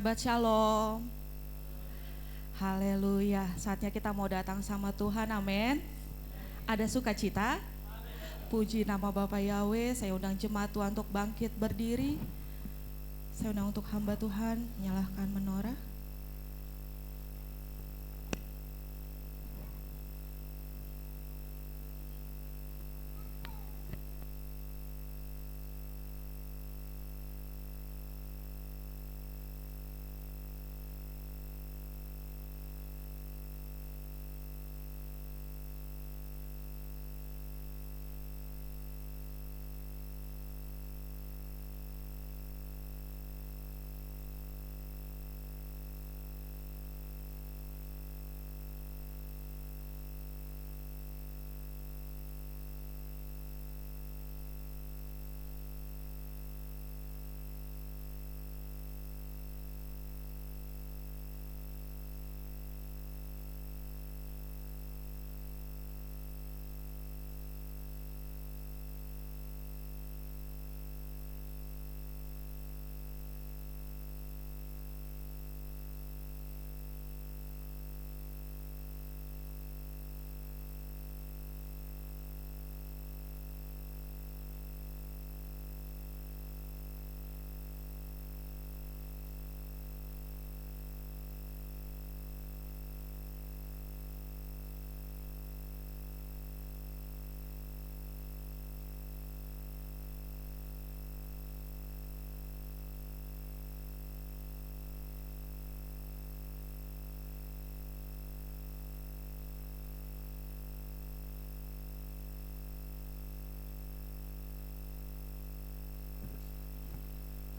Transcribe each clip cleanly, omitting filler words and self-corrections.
sahabat Shalom. Haleluya, saatnya kita mau datang sama Tuhan, amin. Ada sukacita? Puji nama Bapa Yahweh. Saya undang jemaat Tuhan untuk bangkit berdiri. Saya undang untuk hamba Tuhan menyalakan menorah.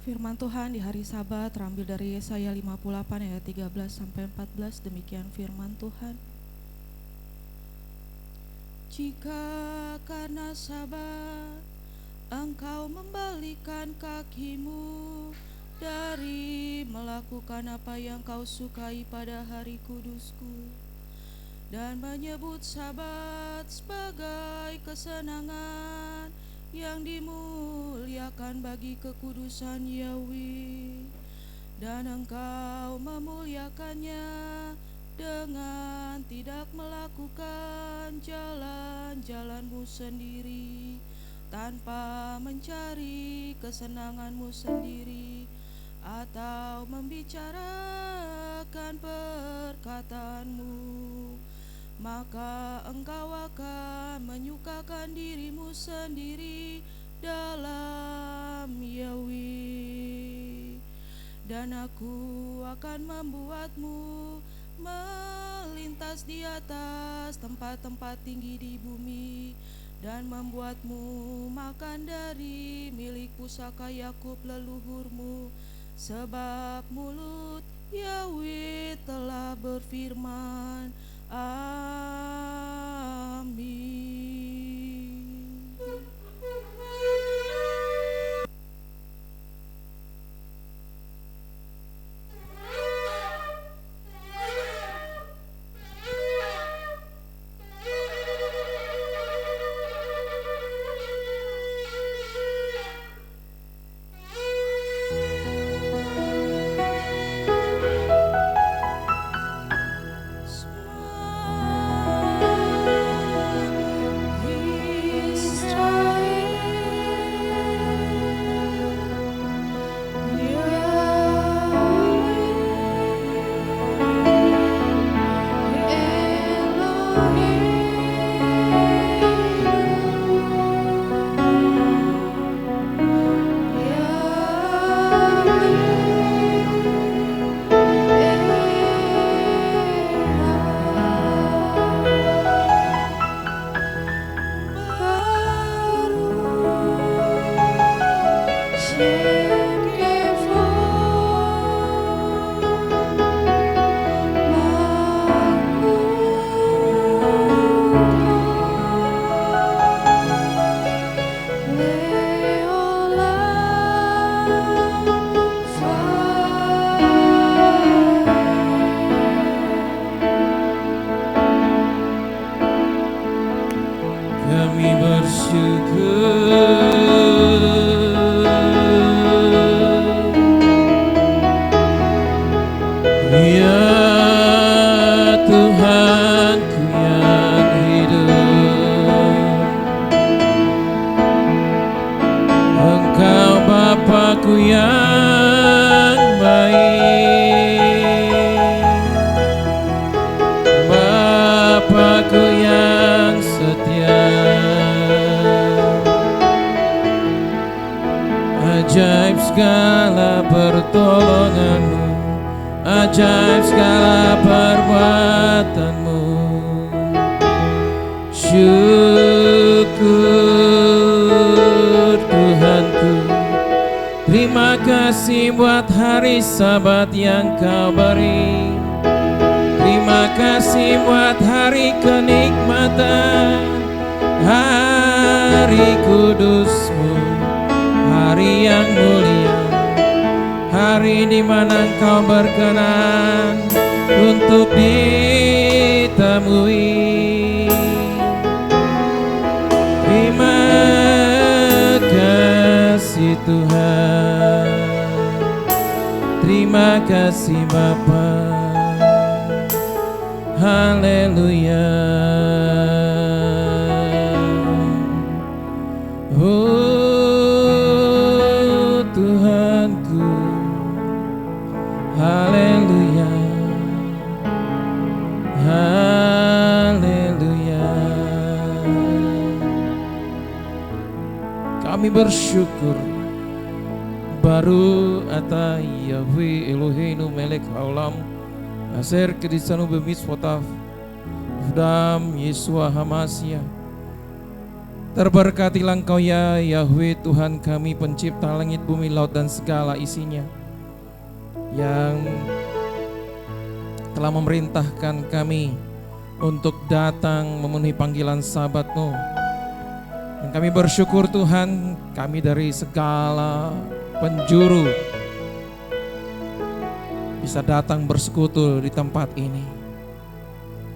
Firman Tuhan di hari Sabat terambil dari Yesaya 58 ayat 13 sampai 14. Demikian firman Tuhan. Jika karena Sabat engkau membalikan kakimu dari melakukan apa yang kau sukai pada hari kudusku dan menyebut Sabat sebagai kesenangan yang dimuliakan bagi kekudusan Yahweh, dan engkau memuliakannya dengan tidak melakukan jalan-jalanmu sendiri, tanpa mencari kesenanganmu sendiri atau membicarakan perkataanmu, maka engkau akan menyukakan dirimu sendiri dalam Yahweh, dan aku akan membuatmu melintas di atas tempat-tempat tinggi di bumi, dan membuatmu makan dari milik pusaka Yakub leluhurmu, sebab mulut Yahweh telah berfirman. Amin. segala pertolonganmu, ajaib segala perbuatanmu. Syukur Tuhanku, terima kasih buat hari Sabat yang Kau beri. Terima kasih buat hari kenikmatan, hari kudus-Mu, hari yang mulia, hari di mana Engkau berkenan untuk ditemui. Terima kasih Tuhan, terima kasih Bapa. Haleluya. Oh Tuhanku, haleluya, haleluya. Kami bersyukur baru ata Yahweh Eloheinu melek haolam Aser kedisanu bemitzvotav Uvdam Yesua Hamasia. Terberkatilah Engkau ya Yahweh Tuhan kami, pencipta langit, bumi, laut dan segala isinya, yang telah memerintahkan kami untuk datang memenuhi panggilan Sabat-Mu. Dan kami bersyukur Tuhan, kami dari segala penjuru bisa datang bersekutu di tempat ini.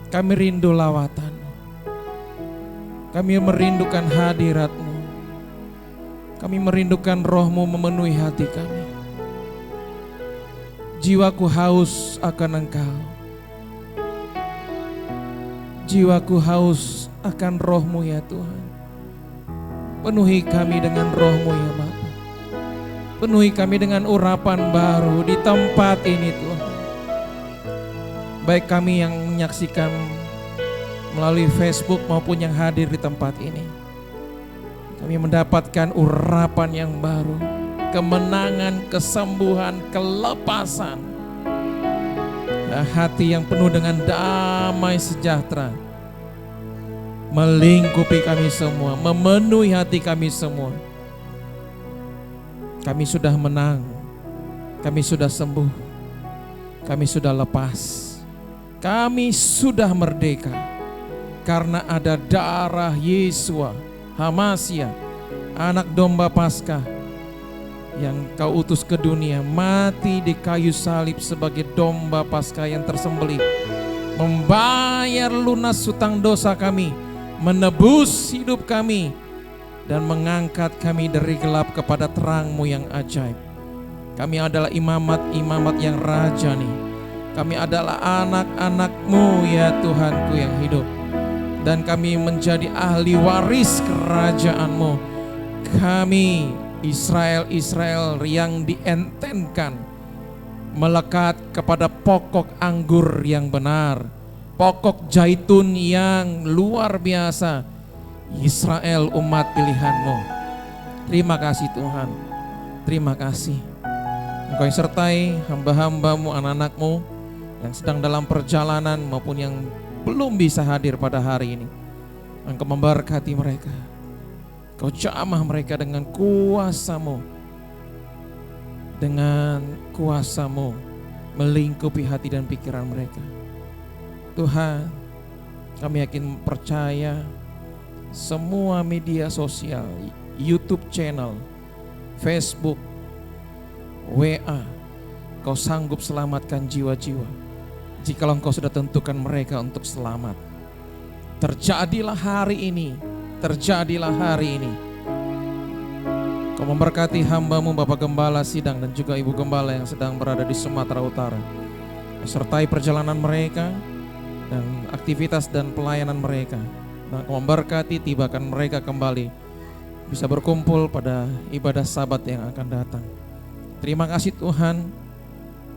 Kami rindu lawatan-Mu, kami merindukan hadirat-Mu, kami merindukan Roh-Mu memenuhi hati kami. Jiwaku haus akan Engkau, jiwaku haus akan Roh-Mu ya Tuhan. Penuhi kami dengan Roh-Mu ya Bapa. Penuhi kami dengan urapan baru di tempat ini Tuhan. Baik kami yang menyaksikan melalui Facebook maupun yang hadir di tempat ini, kami mendapatkan urapan yang baru, kemenangan, kesembuhan, kelepasan, hati yang penuh dengan damai sejahtera melingkupi kami semua, memenuhi hati kami semua. Kami sudah menang, kami sudah sembuh, kami sudah lepas, kami sudah merdeka karena ada darah Yesua Hamasia, anak domba Paskah yang Kau utus ke dunia, mati di kayu salib sebagai domba Paskah yang tersembelih, membayar lunas hutang dosa kami, menebus hidup kami, dan mengangkat kami dari gelap kepada terang-Mu yang ajaib. Kami adalah imamat-imamat yang rajani. Kami adalah anak-anak-Mu ya Tuhanku yang hidup. Dan kami menjadi ahli waris kerajaan-Mu. Kami Israel yang dientenkan, melekat kepada pokok anggur yang benar, pokok zaitun yang luar biasa. Israel umat pilihan-Mu. Terima kasih Tuhan, terima kasih. Engkau yang sertai hamba-hamba-Mu, anak-anak-Mu yang sedang dalam perjalanan maupun yang belum bisa hadir pada hari ini. Engkau memberkati mereka, Kau jamah mereka dengan kuasa-Mu, dengan kuasa-Mu melingkupi hati dan pikiran mereka. Tuhan, kami yakin percaya semua media sosial, YouTube channel, Facebook, WA, Kau sanggup selamatkan jiwa-jiwa. Jikalau Engkau sudah tentukan mereka untuk selamat, terjadilah hari ini, terjadilah hari ini. Kau memberkati hamba-Mu Bapak Gembala Sidang dan juga Ibu Gembala yang sedang berada di Sumatera Utara. Sertai perjalanan mereka dan aktivitas dan pelayanan mereka. Dan memberkati, tibakan mereka kembali bisa berkumpul pada ibadah Sabat yang akan datang. Terima kasih Tuhan,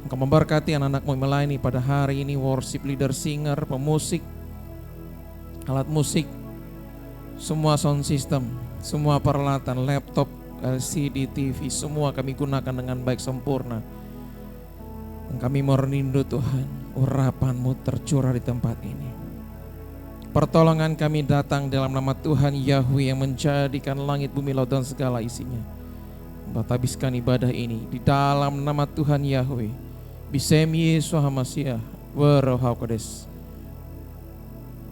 Engkau memberkati anak-anak-Mu melayani pada hari ini, worship leader, singer, pemusik, alat musik, semua sound system, semua peralatan, laptop, LCD, TV, semua kami gunakan dengan baik sempurna. Dan kami mau rindu Tuhan, urapan-Mu tercurah di tempat ini. Pertolongan kami datang dalam nama Tuhan Yahweh yang menjadikan langit, bumi, laut dan segala isinya. Habiskan ibadah ini di dalam nama Tuhan Yahweh. Bisem Yesus HaMashiach Waroh HaKodes.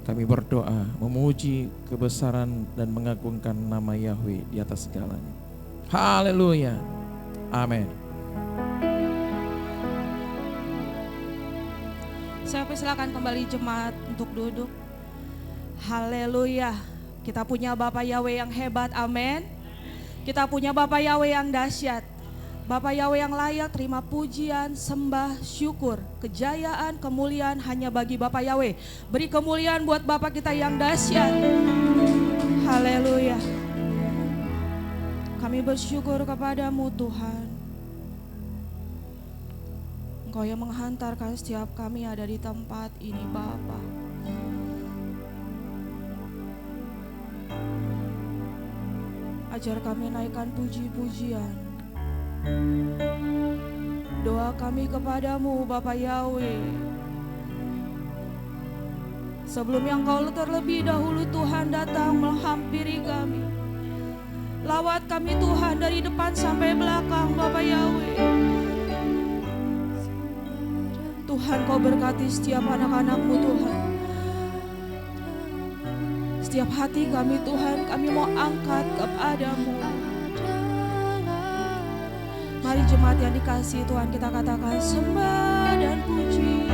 Kami berdoa memuji kebesaran dan mengagungkan nama Yahweh di atas segalanya. Haleluya. Amin. Saya persilakan kembali jemaat untuk duduk. Haleluya. Kita punya Bapak Yahweh yang hebat, amin. Kita punya Bapak Yahweh yang dahsyat. Bapak Yahweh yang layak terima pujian, sembah, syukur, kejayaan, kemuliaan hanya bagi Bapak Yahweh. Beri kemuliaan buat Bapak kita yang dahsyat. Haleluya. Kami bersyukur kepadamu Tuhan. Engkau yang menghantarkan setiap kami ada di tempat ini Bapa. Ajar kami naikkan puji-pujian. Doa kami kepadamu Bapak Yahweh. Sebelum yang Kau terlebih dahulu Tuhan datang menghampiri kami. Lawat kami Tuhan dari depan sampai belakang Bapak Yahweh. Tuhan Kau berkati setiap anak-anak-Mu Tuhan. Setiap hati kami Tuhan kami mau angkat kepadamu. Mari jemaat yang dikasihi Tuhan kita katakan sembah dan puji.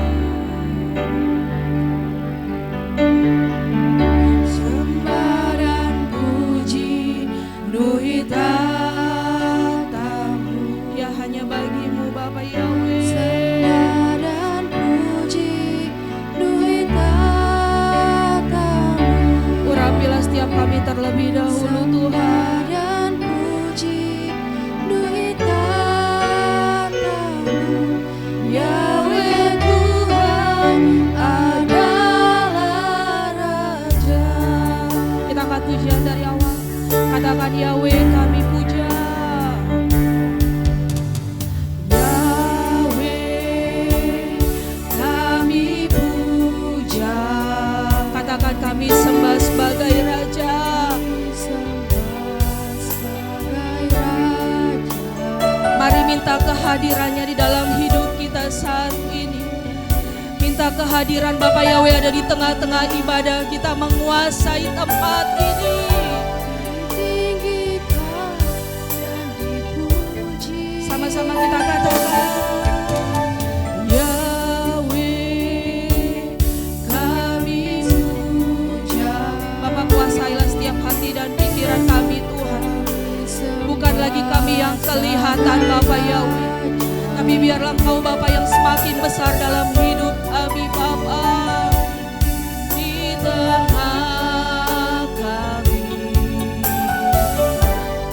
Sembah dan puji duit tatamu. Ya hanya bagimu Bapak Yahweh. Sembah dan puji duit tatamu. Urapilah setiap kami terlebih dahulu Tuhan. Dan puji duit Yahweh Tuhan adalah Raja. Kita angkat pujian dari awal. Katakan Yahweh kami puja. Yahweh kami puja. Katakan kami sembah sebagai Raja. Mari minta kehadirannya di dalam hidup kita saat ini. Minta kehadiran Bapak Yahweh ada di tengah-tengah ibadah kita, menguasai tempat ini. Sama-sama kita katakan Yahweh kami puja. Bapak kuasailah setiap hati dan pikiran kami Tuhan. Bukan lagi kami yang kelihatan Bapak Yahweh, tapi biarlah Engkau Bapak yang semakin besar dalam hidup kami Bapak. Di tengah kami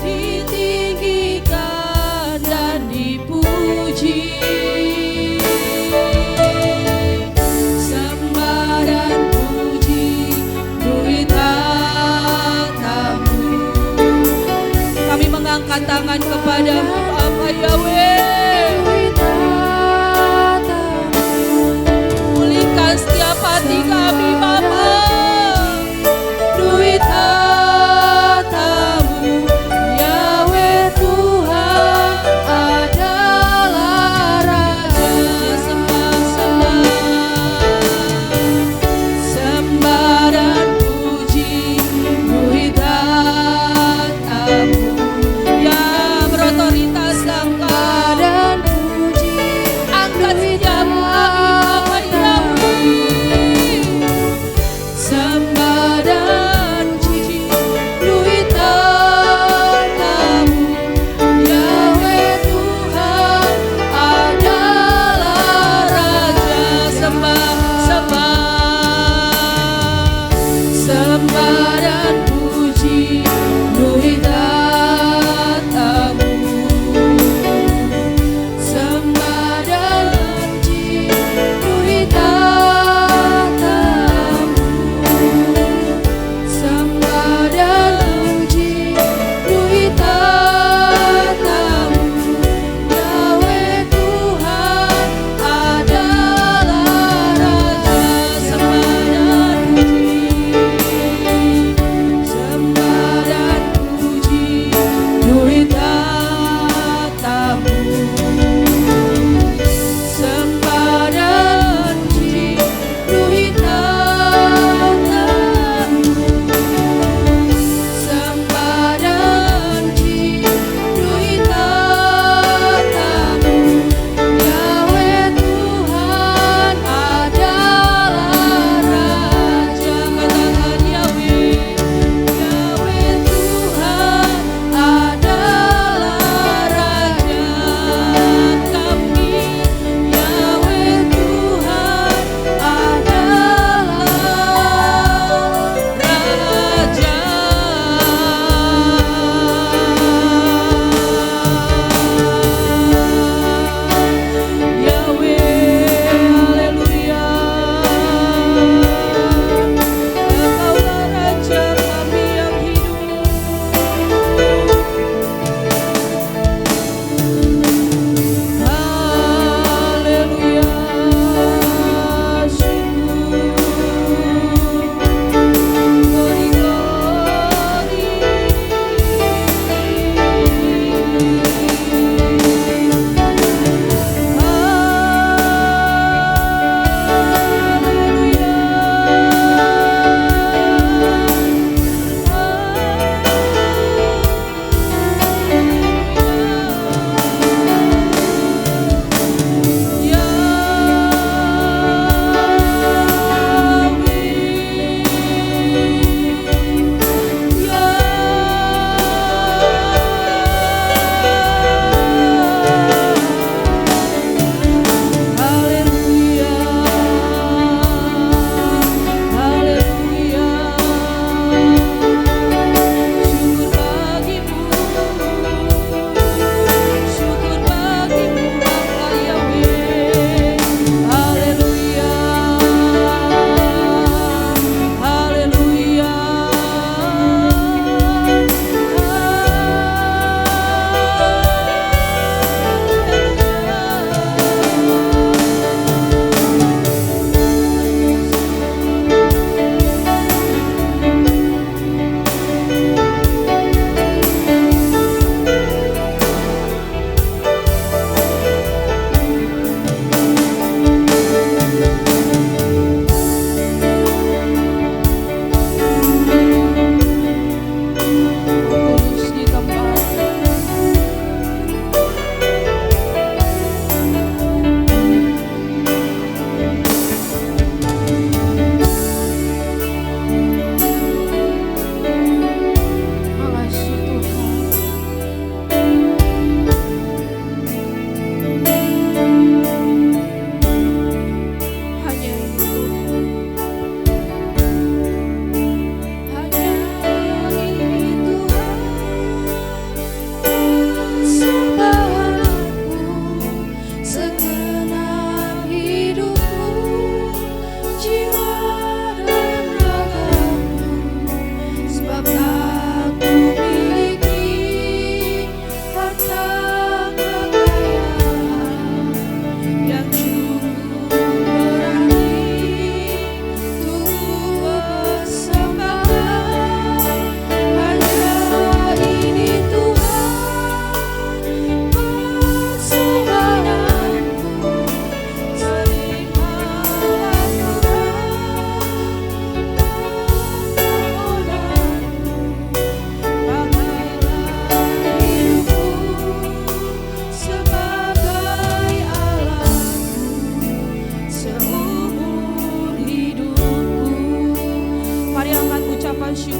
ditinggikan dan dipuji. Sembah dan puji duit tatamu. Kami mengangkat tangan kepadamu Bapak Yahweh. Pulihkan setiap hati kami Bapa. Duit tatamu Yahweh Tuhan adalah Raja. Sembah dan puji duit tatamu. Ya berotoritas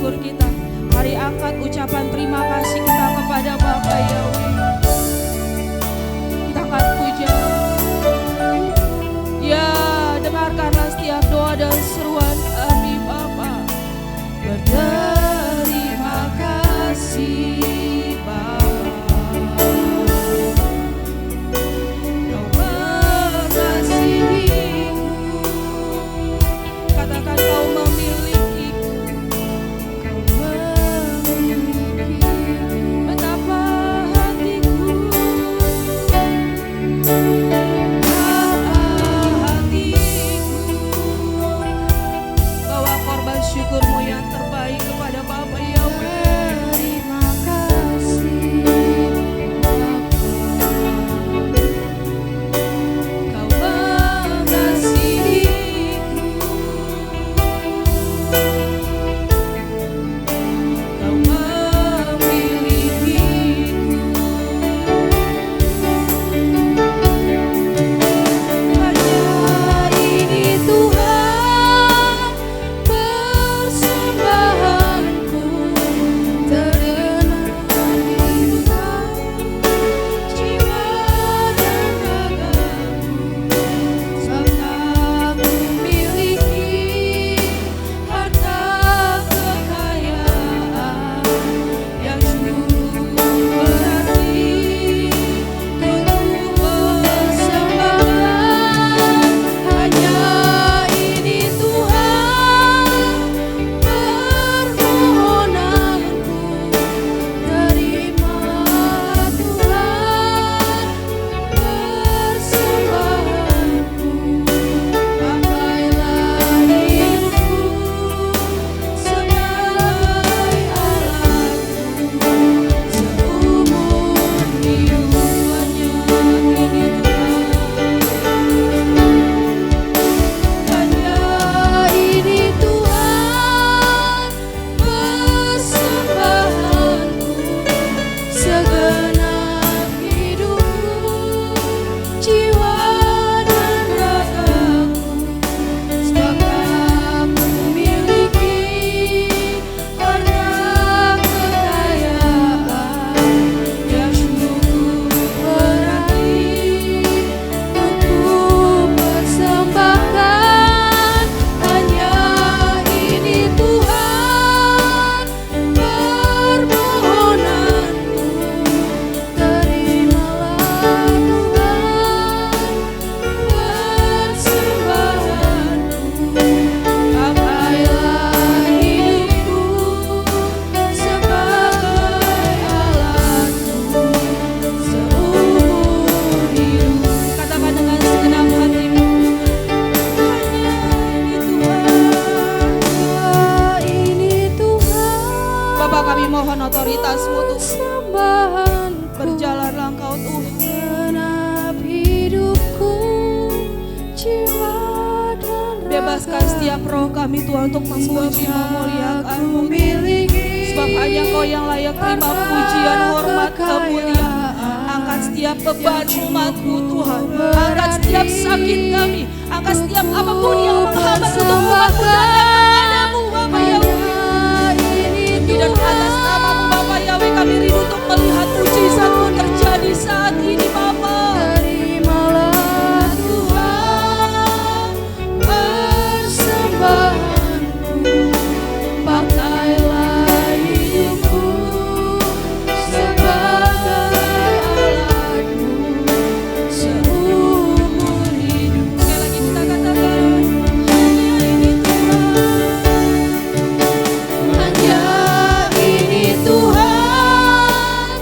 syukur kita. Mari angkat ucapan terima kasih kita kepada Bapa Yahweh. Kita angkat pujian. Ya, dengarkanlah setiap doa dan seruan kami Bapa. Berterima kasih Bapa. Kau mengasihiku. Katakan kau memilikiku. Kau memilikiku. Betapa hatiku. Bawa korban syukurmu yang terbaik kepada Bapa Yahweh. Terima kasih Kau mengasihiku. Kau memilikiku. Hanya ini Tuhan persembahanku, terdengar hidupku, jiwa dan ragaku, serta ku miliki harta kekayaan yang cukup berarti untuk persembahan. Hanya ini Tuhan permohonanku, terima Tuhan persembahanku. Pakailah hidupku sebagai alatmu, seumur hidup hanya ini Tuhan. Hanya ini Tuhan persembahanku, segenap hidupku, jiwa dan ragaku, sebab ku miliki harta kekayaan yang cukup berarti untuk persembahkan. Hanya ini Tuhan permohonanku, terimalah Tuhan persembahanku. Pakailah hidupku sebagai alatmu, seumur hidup. Katakan dengan segenap hatimu. Hanya ini Tuhan Bapa, kami mohon otoritasmu Tuhan. persembahanku, Berjalanlah Engkau Tuhan. segenap hidupku, jiwa dan Bebaskan setiap roh kami Tuhan untuk memuji memuliakan-Mu Tuhan. miliki. Sebab hanya Kau yang layak terima pujian, hormat, kemuliaan. Angkat setiap beban umat-Mu Tuhan. Angkat setiap sakit kami. Angkat setiap apapun yang menghambat untuk umat-Mu datang kepadamu Bapa Yahweh. Di dan atas nama-Mu Bapa Yahweh, kami rindu untuk melihat mujizat-Mu terjadi saat ini Bapa. Terimalah Tuhan persembahanku, pakailah hidupku sebagai alatmu, seumur hidup. Sekali lagi kita katakan, hanya ini Tuhan. Hanya ini Tuhan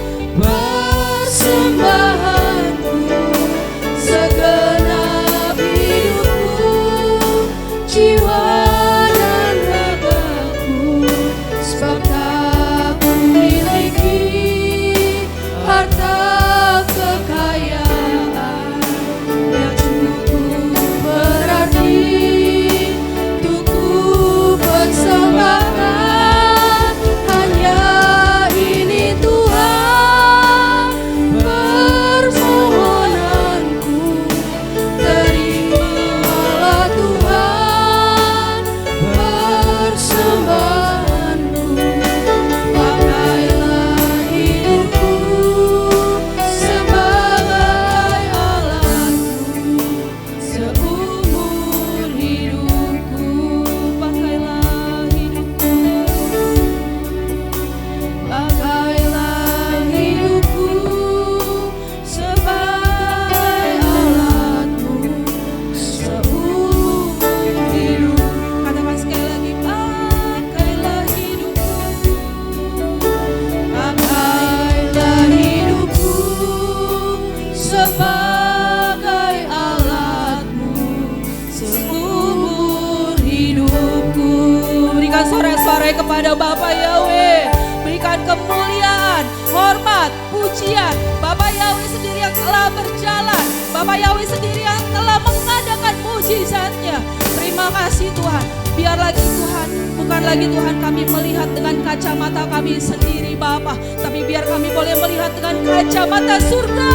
sorak-sorai kepada Bapa Yahweh. Berikan kemuliaan, hormat, pujian. Bapa Yahweh sendiri yang telah berjalan. Bapa Yahweh sendiri yang telah mengadakan mujizatnya. Terima kasih Tuhan. Biar lagi Tuhan, bukan lagi Tuhan kami melihat dengan kacamata kami sendiri Bapa, tapi biar kami boleh melihat dengan kacamata surga.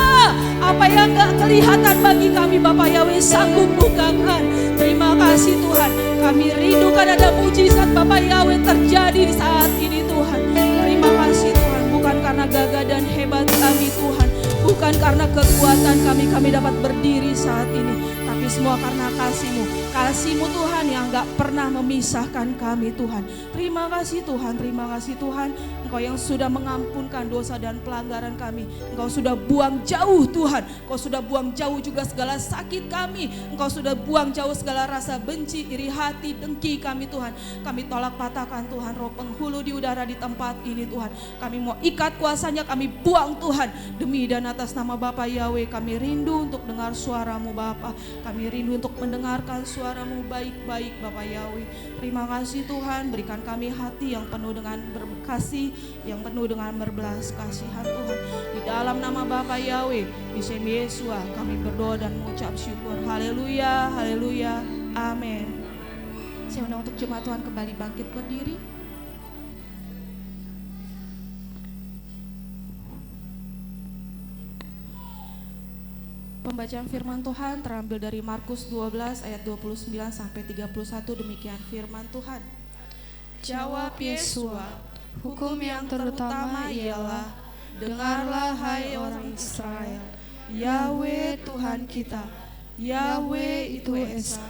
Apa yang gak kelihatan bagi kami Bapa Yahweh sanggup bukakan. Terima kasih Tuhan. Kami rindukan ada mujizat Bapa Yahweh terjadi di saat ini Tuhan. Terima kasih Tuhan. Bukan karena gagah dan hebat kami Tuhan, bukan karena kekuatan kami dapat berdiri saat ini, tapi semua karena kasih-Mu Tuhan yang gak pernah memisahkan kami Tuhan. Terima kasih Tuhan, Engkau yang sudah mengampunkan dosa dan pelanggaran kami. Engkau sudah buang jauh Tuhan, Engkau sudah buang jauh juga segala sakit kami. Engkau sudah buang jauh segala rasa benci, iri hati, dengki kami Tuhan. Kami tolak patahkan Tuhan roh penghulu di udara di tempat ini Tuhan. Kami mau ikat kuasanya, kami buang Tuhan. Demi dan atas nama Bapa Yahweh, kami rindu untuk dengar suara-Mu Bapa. Kami rindu untuk mendengarkan suara-Mu baik-baik Bapa Yahweh. Terima kasih Tuhan, berikan kami hati yang penuh dengan berkasih, yang penuh dengan berbelas kasihan Tuhan. Di dalam nama Bapa Yahweh, di Semi Yesua kami berdoa dan mengucap syukur. Haleluya, haleluya, amin. Saya undang untuk jemaat Tuhan kembali bangkit berdiri. Pembacaan firman Tuhan terambil dari Markus 12 ayat 29 sampai 31. Demikian firman Tuhan. Jawab Yesua, hukum yang terutama ialah, dengarlah hai orang Israel, Yahweh Tuhan kita, Yahweh itu Esa.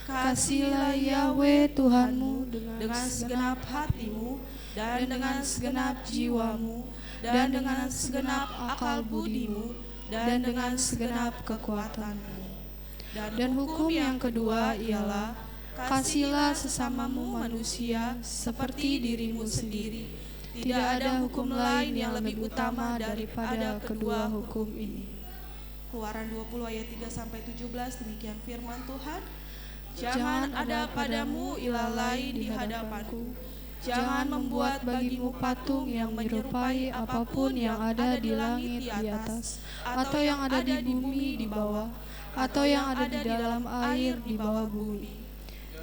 Kasihlah Yahweh Tuhanmu dengan segenap hatimu dan dengan segenap jiwamu dan dengan segenap akal budimu dan dengan segenap kekuatanmu. Dan hukum yang kedua ialah, kasihlah sesamamu manusia seperti dirimu sendiri. Tidak ada hukum lain yang lebih utama daripada kedua hukum ini. Keluaran 20 ayat 3 sampai 17. Demikian firman Tuhan. Jangan ada padamu ilah lain di hadapanku. Jangan membuat bagimu patung yang menyerupai apapun yang ada di langit di atas, atau yang ada di bumi di bawah, atau yang ada di dalam air di bawah bumi.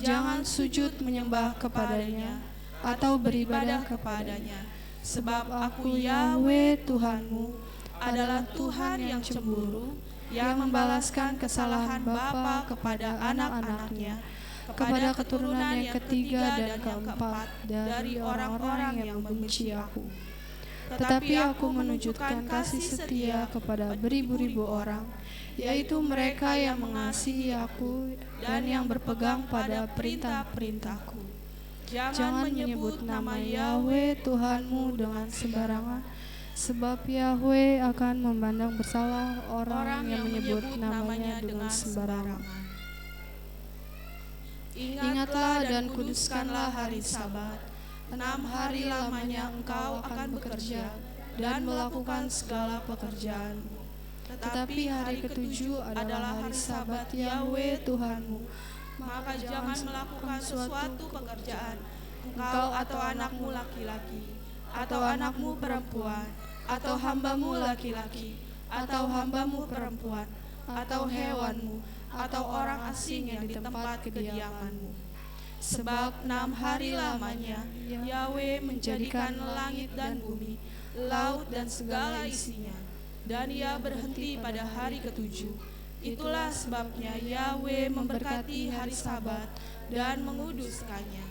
Jangan sujud menyembah kepadanya, atau beribadah kepadanya. Sebab aku Yahweh Tuhanmu adalah Tuhan yang cemburu, yang membalaskan kesalahan bapa kepada anak-anaknya, kepada keturunan yang ketiga dan keempat dari orang-orang yang membenci aku. Tetapi aku menunjukkan kasih setia kepada beribu-ribu orang, yaitu mereka yang mengasihi aku dan yang berpegang pada perintah-perintahku. Jangan menyebut nama Yahweh Tuhanmu dengan sembarangan, sebab Yahweh akan memandang bersalah orang yang menyebut namanya dengan sembarangan. Ingatlah dan kuduskanlah hari Sabat. 6 hari lamanya engkau akan bekerja dan melakukan segala pekerjaanmu. Tetapi hari ketujuh adalah hari Sabat Yahweh Tuhanmu. Maka jangan melakukan suatu pekerjaan, engkau atau anakmu laki-laki, atau anakmu perempuan, atau hambamu laki-laki, atau hambamu perempuan, atau hewanmu, atau orang asing yang di tempat kediamanmu. Sebab 6 hari lamanya Yahweh menjadikan langit dan bumi, laut dan segala isinya, dan Ia berhenti pada hari ketujuh. Itulah sebabnya Yahweh memberkati hari Sabat dan menguduskannya.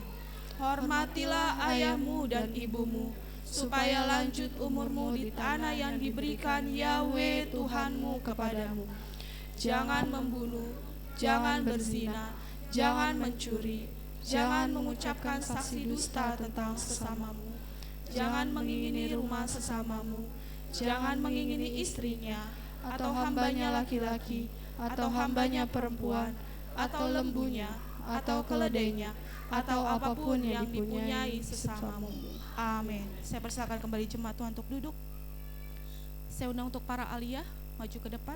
Hormatilah ayahmu dan ibumu, supaya lanjut umurmu di tanah yang diberikan Yahweh Tuhanmu kepadamu. Jangan membunuh, jangan berzina, jangan mencuri, jangan mengucapkan saksi dusta tentang sesamamu, jangan mengingini rumah sesamamu, jangan mengingini istrinya, atau hambanya laki-laki, atau hambanya perempuan, atau lembunya, atau keledainya, atau apapun yang dipunyai sesamamu. Amin. Saya persilakan kembali jemaat Tuhan untuk duduk. Saya undang untuk para aliyah maju ke depan.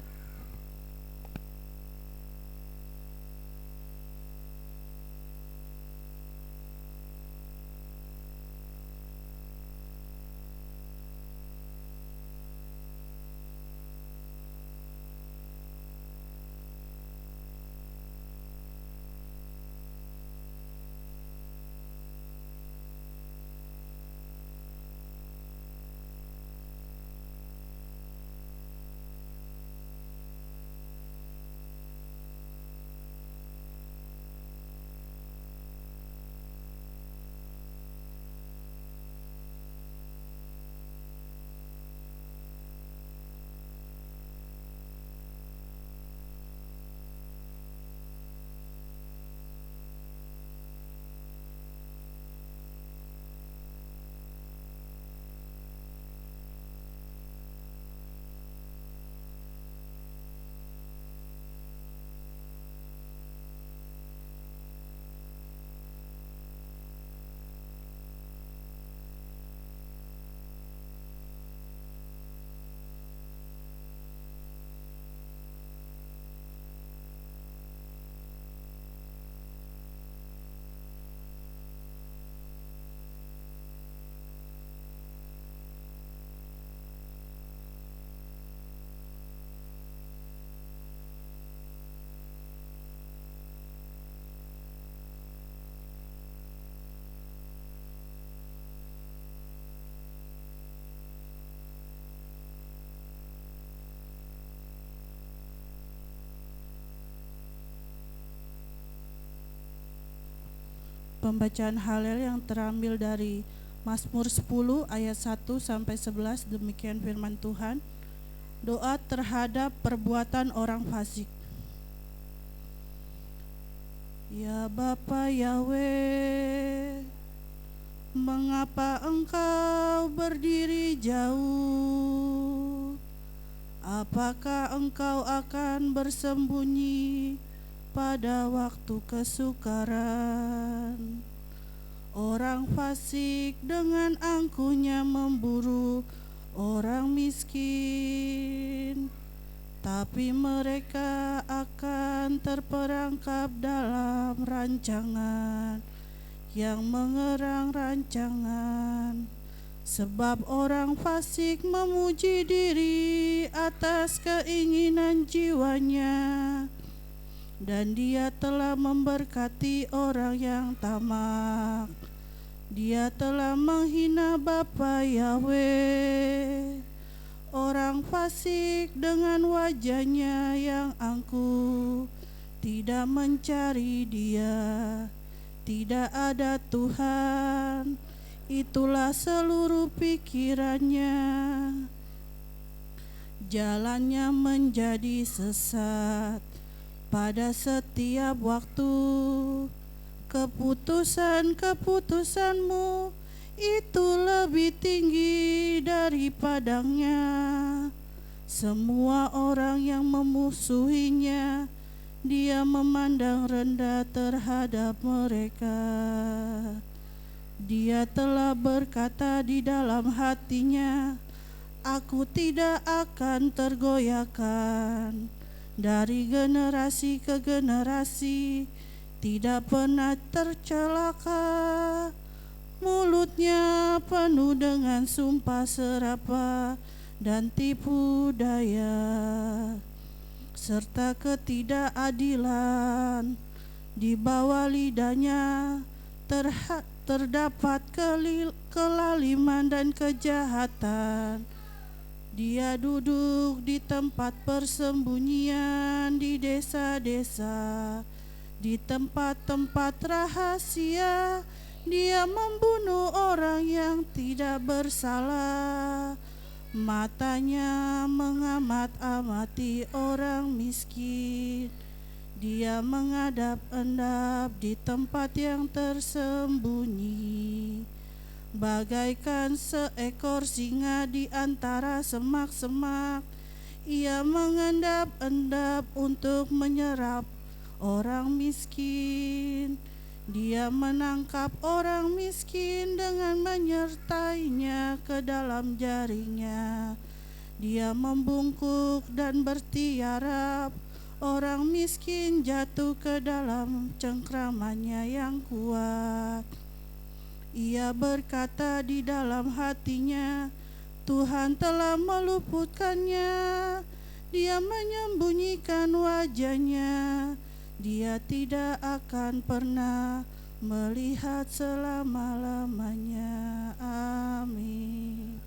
pembacaan Halel yang terambil dari Mazmur 10 ayat 1 sampai 11. Demikian firman Tuhan. Doa terhadap perbuatan orang fasik. Ya Bapa Yahweh, mengapa Engkau berdiri jauh? Apakah Engkau akan bersembunyi pada waktu kesukaran? Orang fasik dengan angkuhnya memburu orang miskin, tapi mereka akan terperangkap dalam rancangan yang mengerang rancangan. Sebab orang fasik memuji diri atas keinginan jiwanya, dan dia telah memberkati orang yang tamak. Dia telah menghina Bapa Yahweh. Orang fasik dengan wajahnya yang angkuh tidak mencari Dia. Tidak ada Tuhan, itulah seluruh pikirannya. Jalannya menjadi sesat pada setiap waktu. Keputusan-keputusanmu itu lebih tinggi dari padangnya. Semua orang yang memusuhinya, Dia memandang rendah terhadap mereka. Dia telah berkata di dalam hatinya, aku tidak akan tergoyahkan. Dari generasi ke generasi tidak pernah tercelaka. Mulutnya penuh dengan sumpah serapah dan tipu daya, serta ketidakadilan. Di bawah lidahnya terdapat kelaliman dan kejahatan. Dia duduk di tempat persembunyian di desa-desa, di tempat-tempat rahasia. Dia membunuh orang yang tidak bersalah. Matanya mengamat-amati orang miskin. Dia mengadap-endap di tempat yang tersembunyi. Bagaikan seekor singa di antara semak-semak, ia mengendap-endap untuk menyerap orang miskin. Dia menangkap orang miskin dengan menyertainya ke dalam jaringnya. Dia membungkuk dan bertiarap. Orang miskin jatuh ke dalam cengkramannya yang kuat. Ia berkata di dalam hatinya, Tuhan telah meluputkannya. Dia menyembunyikan wajahnya. Dia tidak akan pernah melihat selama-lamanya. Amin.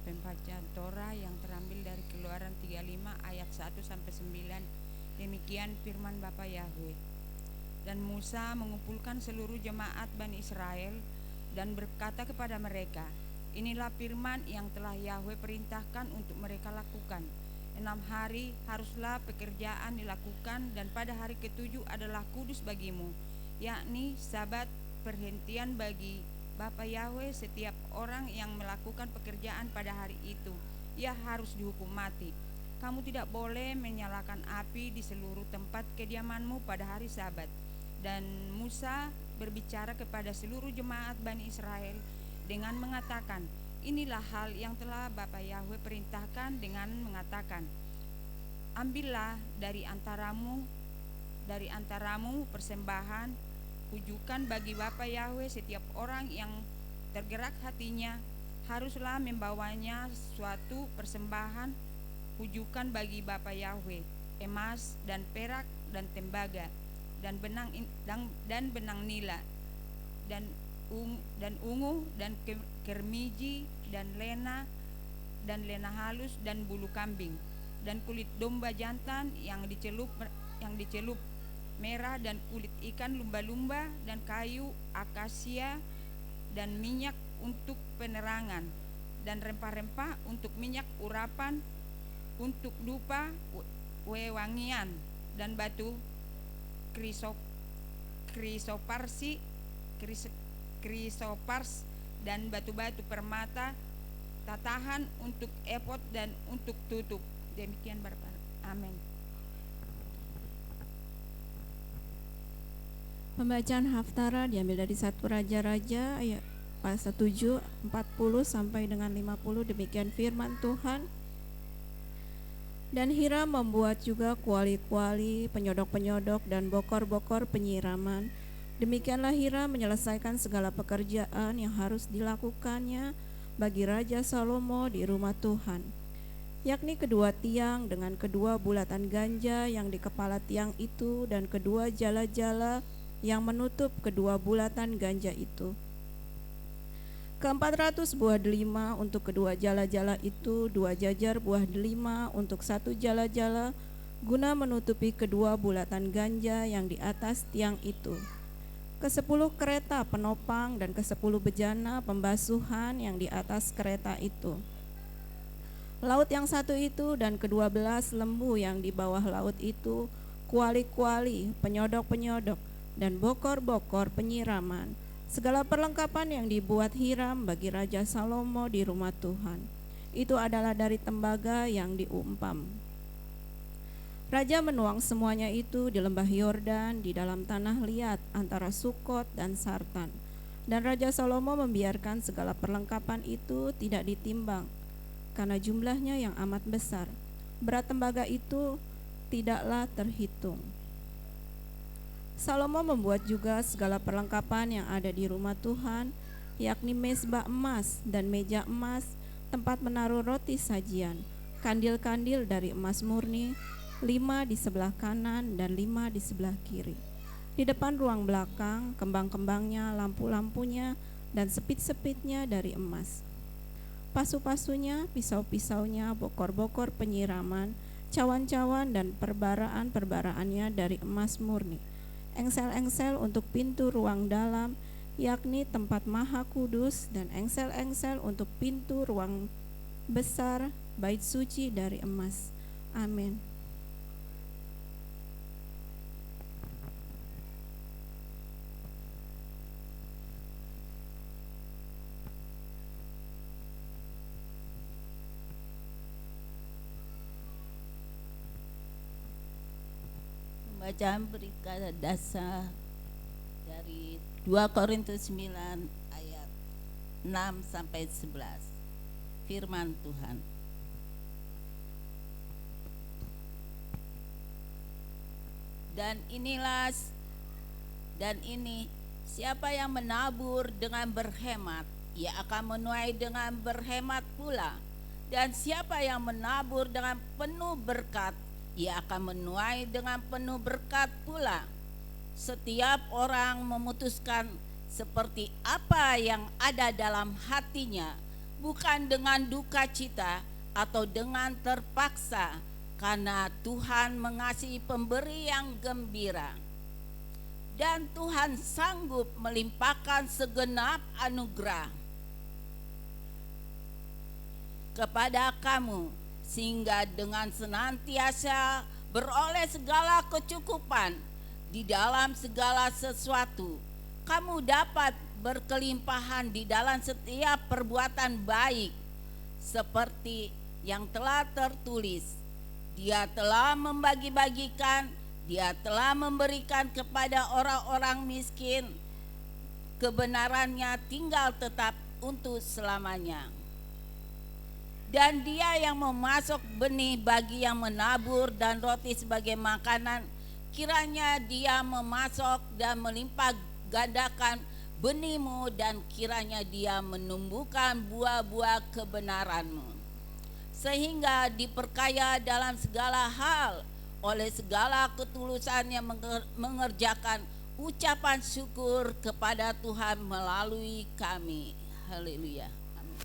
Pembacaan Torah yang terambil dari Keluaran 35 ayat 1 sampai 9. Demikian firman Bapa Yahweh. Dan Musa mengumpulkan seluruh jemaat Bani Israel dan berkata kepada mereka, inilah firman yang telah Yahweh perintahkan untuk mereka lakukan. 6 hari haruslah pekerjaan dilakukan, dan pada hari ke-7 adalah kudus bagimu, yakni sabat perhentian bagi Bapa Yahweh. Setiap orang yang melakukan pekerjaan pada hari itu, ia harus dihukum mati. Kamu tidak boleh menyalakan api di seluruh tempat kediamanmu pada hari Sabat. Dan Musa berbicara kepada seluruh jemaat Bani Israel dengan mengatakan, inilah hal yang telah Bapa Yahweh perintahkan dengan mengatakan, ambillah dari antaramu persembahan, tujukan bagi Bapa Yahweh. Setiap orang yang tergerak hatinya haruslah membawanya suatu persembahan tujukan bagi Bapa Yahweh, emas dan perak dan tembaga dan benang nila dan dan ungu dan kermiji dan lena halus dan bulu kambing dan kulit domba jantan yang dicelup merah dan kulit ikan lumba-lumba dan kayu akasia dan minyak untuk penerangan dan rempah-rempah untuk minyak urapan untuk dupa wewangian dan batu krisopars dan batu-batu permata tatahan untuk efod dan untuk tutup. Demikian Bapak. Amin. Pembacaan Haftarah diambil dari 1 Raja-Raja ayat pasal 7, 40 sampai dengan 50. Demikian firman Tuhan. Dan Hiram membuat juga kuali-kuali, penyodok-penyodok dan bokor-bokor penyiraman. Demikianlah Hiram menyelesaikan segala pekerjaan yang harus dilakukannya bagi Raja Salomo di rumah Tuhan, yakni kedua tiang dengan kedua bulatan ganja yang di kepala tiang itu dan kedua jala-jala yang menutup kedua bulatan ganja itu. 400 buah delima untuk kedua jala-jala itu, 2 jajar buah delima untuk 1 jala-jala, guna menutupi kedua bulatan ganja yang di atas tiang itu. 10 kereta penopang dan 10 bejana pembasuhan yang di atas kereta itu. Laut yang satu itu dan 12 lembu yang di bawah laut itu, kuali-kuali, penyodok-penyodok, dan bokor-bokor penyiraman, segala perlengkapan yang dibuat Hiram bagi Raja Salomo di rumah Tuhan. Itu adalah dari tembaga yang diumpam. Raja menuang semuanya itu di lembah Yordan di dalam tanah liat antara Sukot dan Sartan. Dan Raja Salomo membiarkan segala perlengkapan itu tidak ditimbang, karena jumlahnya yang amat besar. Berat tembaga itu tidaklah terhitung. Salomo membuat juga segala perlengkapan yang ada di rumah Tuhan, yakni mezbah emas dan meja emas, tempat menaruh roti sajian, kandil-kandil dari emas murni, 5 di sebelah kanan dan 5 di sebelah kiri. Di depan ruang belakang, kembang-kembangnya, lampu-lampunya, dan sepit-sepitnya dari emas. Pasu-pasunya, pisau-pisaunya, bokor-bokor penyiraman, cawan-cawan dan perbaraan-perbaraannya dari emas murni. Engsel-engsel untuk pintu ruang dalam, yakni tempat maha kudus, dan engsel-engsel untuk pintu ruang besar bait suci dari emas. Amin. Bacaan berita dasar dari 2 Korintus 9 ayat 6 sampai 11. Firman Tuhan. Dan ini siapa yang menabur dengan berhemat, ia akan menuai dengan berhemat pula. Dan siapa yang menabur dengan penuh berkat, ia akan menuai dengan penuh berkat pula. Setiap orang memutuskan seperti apa yang ada dalam hatinya, bukan dengan duka cita atau dengan terpaksa, karena Tuhan mengasihi pemberi yang gembira. Dan Tuhan sanggup melimpahkan segenap anugerah kepada kamu, sehingga dengan senantiasa beroleh segala kecukupan di dalam segala sesuatu, kamu dapat berkelimpahan di dalam setiap perbuatan baik, seperti yang telah tertulis, Dia telah membagi-bagikan, Dia telah memberikan kepada orang-orang miskin, kebenarannya tinggal tetap untuk selamanya. Dan Dia yang memasok benih bagi yang menabur dan roti sebagai makanan, kiranya Dia memasok dan melimpah gandakan benihmu, dan kiranya Dia menumbuhkan buah-buah kebenaranmu, sehingga diperkaya dalam segala hal oleh segala ketulusan yang mengerjakan ucapan syukur kepada Tuhan melalui kami. Haleluya. Amin.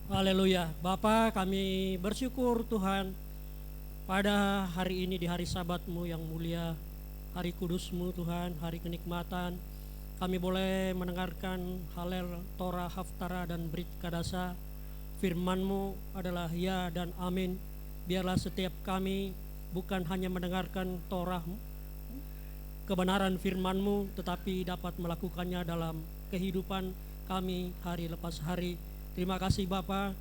Haleluya. Bapa, kami bersyukur Tuhan pada hari ini, di hari Sabat-Mu yang mulia, hari kudus-Mu Tuhan, hari kenikmatan. Kami boleh mendengarkan Halel, Torah, Haftara, dan Brit Kadasa. Firman-Mu adalah ya dan amin. Biarlah setiap kami bukan hanya mendengarkan Torah, kebenaran firman-Mu, tetapi dapat melakukannya dalam kehidupan kami hari lepas hari. Terima kasih Bapa,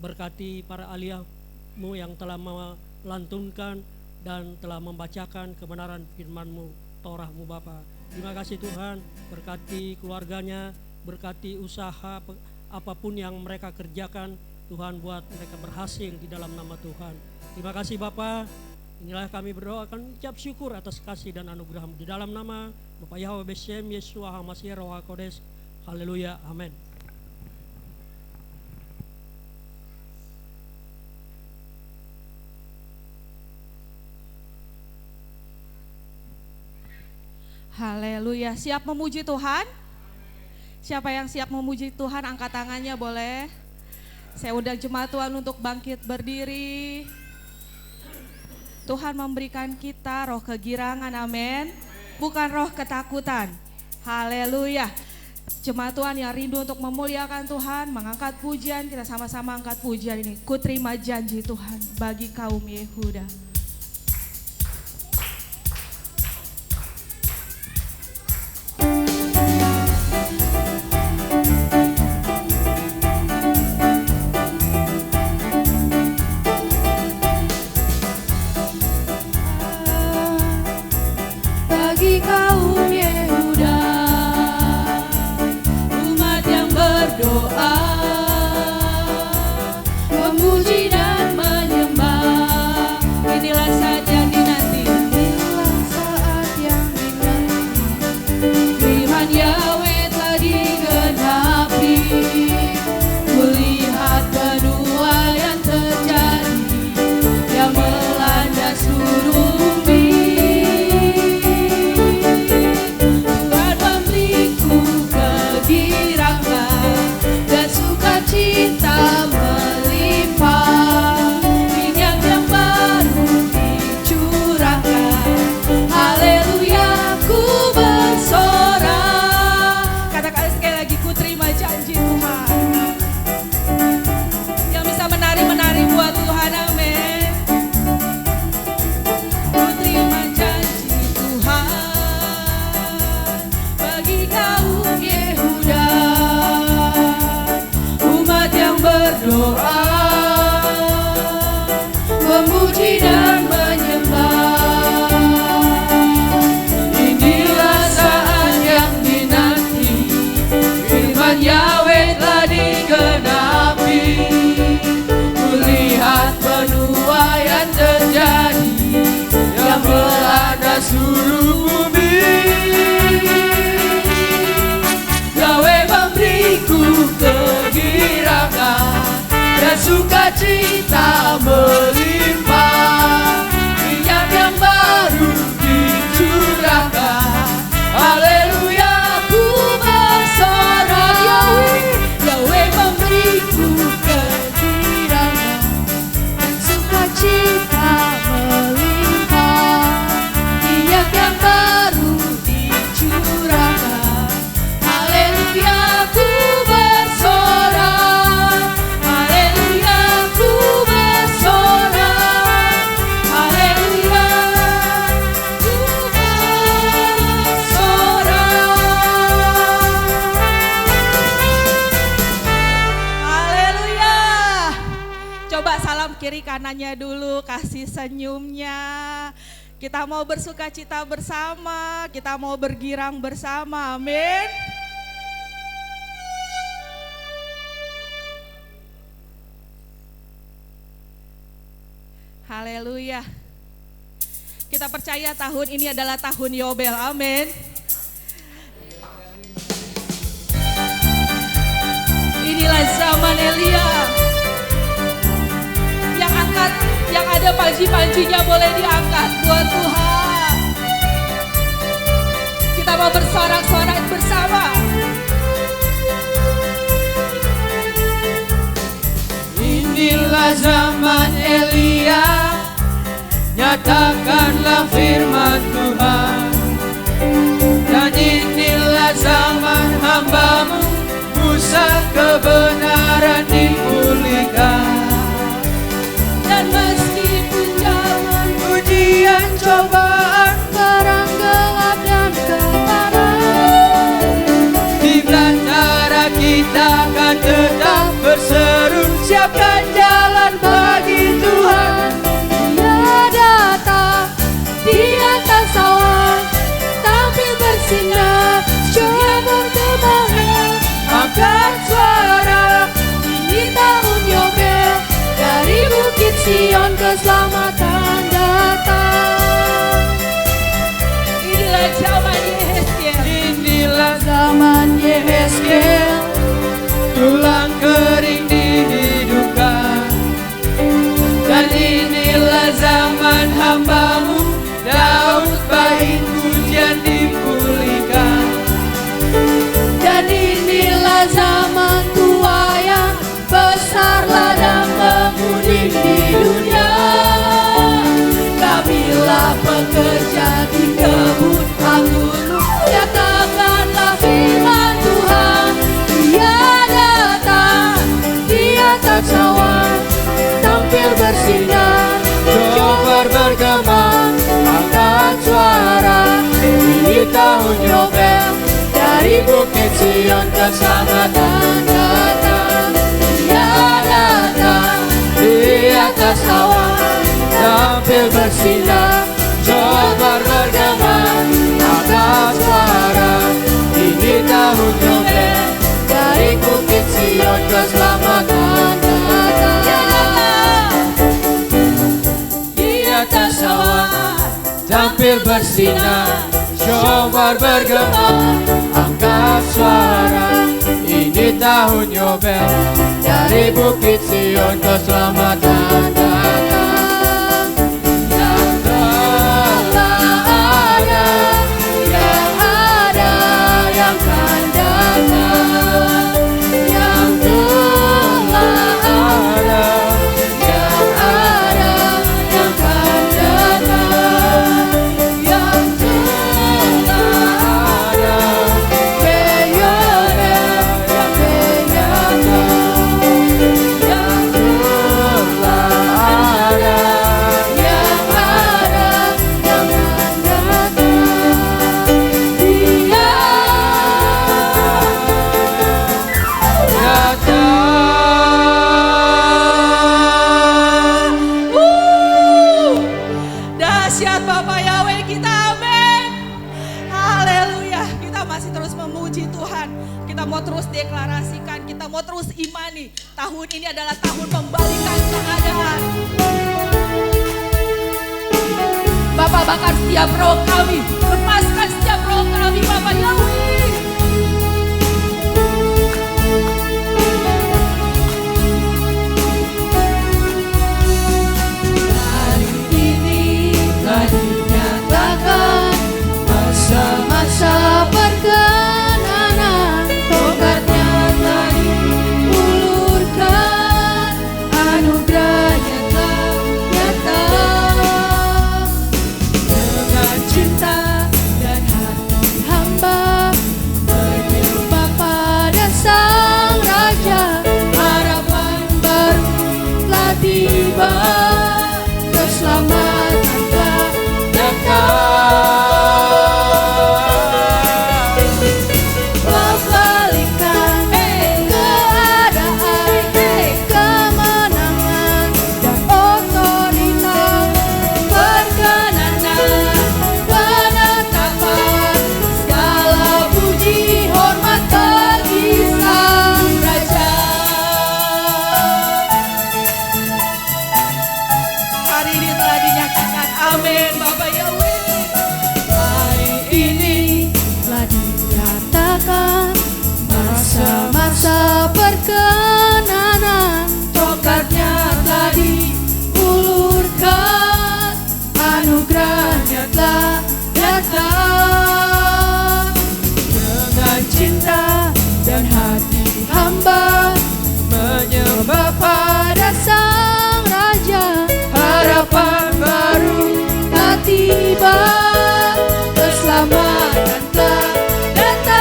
berkati para aliyah-Mu yang telah melantunkan dan telah membacakan kebenaran firman-Mu, Torah-Mu Bapa. Terima kasih Tuhan, berkati keluarganya, berkati usaha apapun yang mereka kerjakan, Tuhan buat mereka berhasil di dalam nama Tuhan. Terima kasih Bapa. Inilah kami berdoakan ucap syukur atas kasih dan anugerah-Mu di dalam nama Bapa Yahweh Beshem Yeshua HaMashiach Roh HaKodes. Haleluya, amin. Haleluya. Siap memuji Tuhan? Siapa yang siap memuji Tuhan angkat tangannya boleh. Saya undang jemaat Tuhan untuk bangkit berdiri. Tuhan memberikan kita roh kegirangan, amin. Bukan roh ketakutan. Haleluya. Jemaat Tuhan yang rindu untuk memuliakan Tuhan, mengangkat pujian, kita sama-sama angkat pujian ini. Ku terima janji Tuhan bagi kaum Yehuda. Bagi kaum Yehuda, umat yang berdoa, memuji dan menyembah. Inilah saat yang dinanti, inilah saat yang dinanti. Firman Yahweh telah digenapi. Kulihat penuaian terjadi yang melanda seluruh bumi. Cinta melimpah, minyak yang baru dicurahkan. Haleluya, ku bersorak. Katakan sekali lagi, ku terima janji Tuhan. Yang bisa menari-menari buat Tuhan, amin. Ku terima janji Tuhan bagi kaum Yehuda, umat yang berdoa, memuji dan menyembah. Inilah saat yang dinanti, firman Yahweh telah digenapi. Kulihat penuaian terjadi yang melanda seluruh bumi. Yahweh memberiku kegirangan dan sukacita melimpah. Minyak yang baru dicurahkan. Haleluya, ku bersorak. Yahweh memberiku kegirangan dan sukacita melimpah. Minyak yang baru dicurahkan. Haleluya, ku bersorak. Haleluya, ku bersorak. Haleluya, ku bersorak. Haleluya. Coba salam kiri kanannya dulu, kasih senyumnya. Kita mau bersuka cita bersama, kita mau bergirang bersama, amin. Haleluya. Kita percaya tahun ini adalah tahun Yobel, amin. Ini inilah zaman Elia. Yang ada panji-panjinya boleh diangkat buat Tuhan. Kita mau bersorak-sorak bersama. Inilah zaman Elia, nyatakanlah firman Tuhan. Dan inilah zaman hamba-Mu, Musa, kebenaran dipulihkan. Dan meskipun zaman Ujian, cobaan, perang gelap dan kemarahan, di belantara kita akan tetap berseru, siapkan jalan bagi Tuhan. Dia datang di atas awan, tampil bersinar, coba bergema. Angkat suara, Ini tahun Yobel, dari Bukit Sion keselamatan datang. Inilah zaman Yehezkiel, inilah zaman Yehezkiel. tulang kering dihidupkan. Dan inilah zaman hamba-Mu, Daud, bait pujian dipulihkan. Dan inilah zaman tua yang besar ladang menguning di dunia. Kamilah pekerja di kebun anggur, nyatakanlah firman Tuhan. Dia datang di atas awan, tampil bersinar, Cobar bergema, angkat suara, ini tahun Yobel, dari Bukit Sion keselamatan datang. Dia datang di atas awan, tampil bersinar, cobar bergema, angkat suara, ini tahun Yobel, dari Bukit Sion keselamatan datang. di atas awan, tampil bersinar, cobar bergema, angkat suara, ini tahun Yobel, dari Bukit Sion keselamatan datang. Yang telah ada, yang ada, yang akan datang. Yang telah ada, yang ada, yang akan datang. Yang telah ada, Beyore, yang benyata. Yang telah ada, yang ada, yang akan datang. Dia datang. Dahsyat Bapak Yahweh kita, amin. Haleluya. Kita masih terus memuji Tuhan. Kita mau terus deklarasikan, kita mau terus imani. Tahun ini adalah tahun pembalikan keadaan. Bapak bakar setiap roh kami, lepaskan setiap roh kami Bapak Yahweh. Hari ini telah dinyatakan masa-masa perkenanan, tongkatnya telah diulurkan, anugerahnya telah nyata. Dengan cinta dan hati hamba berjumpa pada Sang Raja, harapan baru telah tiba, keselamatan telah datang. Membalikan keadaan, kemenangan dan otoritas, perkenanan, penetapan, segala puji hormat bagi Sang Raja. Hari ini telah dinyatakan, amin Bapak Yahweh. Hari ini telah dinyatakan masa-masa masa perkenanan, tongkatnya telah diulurkan, anugerahnya telah datang. Dengan cinta dan hati hamba menyembah pada Sang Raja, harapan baru telah tiba, keselamatan telah datang.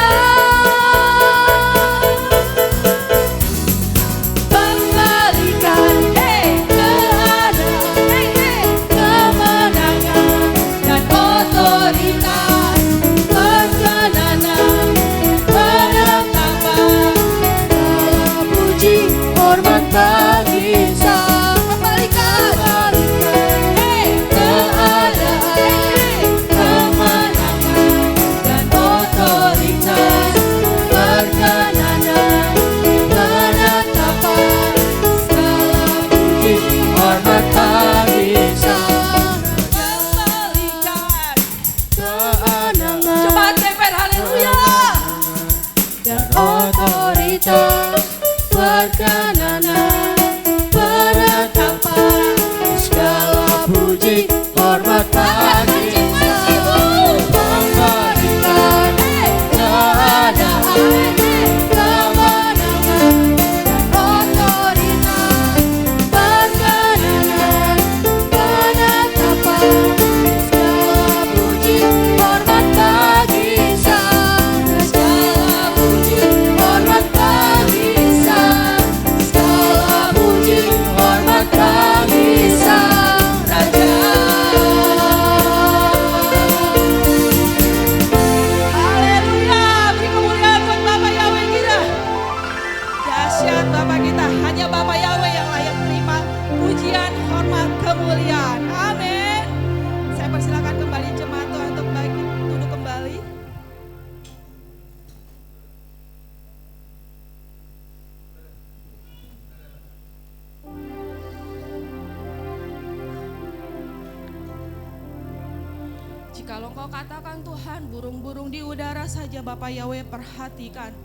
Kembalikan keadaan, kemenangan dan otoritas, perkenanan, penetapan, segala puji hormat bagi Sang. Kembalikan keadaan, kemenangan dan otoritas, perkenanan, penetapan, segala puji hormat bagi Sang. Kembalikan kemenangan, Cepat cepat, haleluya. dan otoritas, perkenanan, penetapan, segala puji hormat bagi Sang. Kembalikan keadaan, kemenangan dan otoritas, perkenanan, penetapan, segala puji hormat bagi Sang. Segala puji hormat bagi Sang, segala puji hormat bagi Sang Raja. Haleluya, beri kemuliaan buat Bapak Yahweh kita. Dahsyat Bapak kita, hanya Bapak Yahweh yang layak terima pujian, hormat, kemuliaan. Amin. Saya persilakan kembali jemaat Tuhan untuk bagi duduk kembali. Jikalau engkau katakan Tuhan, burung-burung di udara saja Bapak Yahweh perhatikan.